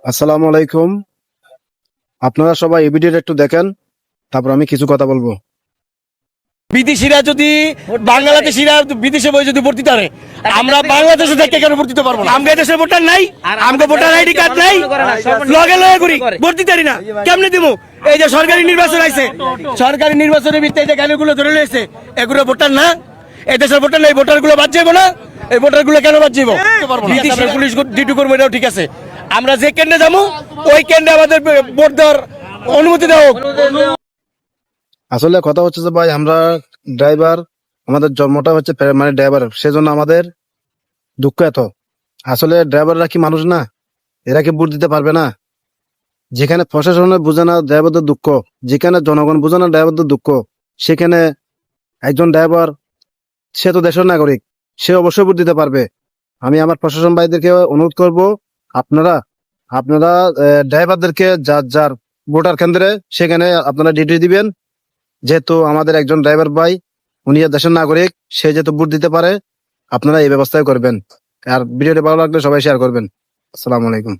আসসালামু আলাইকুম। আপনারা সবাই এই ভিডিওটা একটু দেখেন, তারপর আমি কিছু কথা বলবো। বিদেশিরা যদি বাংলাদেশিরা বিদেশে বই যদি ভর্তি করে, আমরা বাংলাদেশে থেকে কেন ভর্তি পারবো না? আমাদের দেশে ভোটার নাই, আমাদের ভোটার আইডি কার্ড নাই, লগে লগে করি ভর্তি পারি না, কেমনে দিব? এই যে সরকারি নির্বাচন আইছে, সরকারি নির্বাচনের ভিত্তিতে যে গাড়িগুলো ধরে রয়েছে, এগুলো ভোটার না, এই দেশের ভোটার নাই, ভোটার গুলো বাদ যাবো না? এই ভোটার গুলো কেন বাদ যাবো? পুলিশ ডিউটি করবো, এটাও ঠিক আছে। আমরা যে কেন্দ্রে যাবো ওই কেন্দ্রে আমাদের ভোট দেওয়ার অনুমতি দেওয়া হোক। আসলে কথা হচ্ছে যে ভাই, আমরা ড্রাইভার, আমাদের জন্মটা হচ্ছে মানে ড্রাইভার, সেজন্য আমাদের দুঃখ এত। আসলে ড্রাইভাররা কি মানুষ না? এরা কি ভোট দিতে পারবে না? যেখানে প্রশাসনে বোঝে না ড্রাইভারদের দুঃখ, যেখানে জনগণ বোঝে না ড্রাইভারদের দুঃখ, সেখানে একজন ড্রাইভার, সে তো দেশের নাগরিক, সে অবশ্যই ভোট দিতে পারবে। আমি আমার প্রশাসন ভাইদেরকে অনুরোধ করব, আপনারা আপনারা ড্রাইভারদেরকে যার যার ভোটার কেন্দ্রে সেখানে আপনারা ডিউটি দিবেন। যেহেতু আমাদের একজন ড্রাইভার ভাই, উনি দেশের নাগরিক, সে যেহেতু ভোট দিতে পারে, আপনারা এই ব্যবস্থায় করবেন। আর ভিডিওটি ভালো লাগলে সবাই শেয়ার করবেন। আসসালামু আলাইকুম।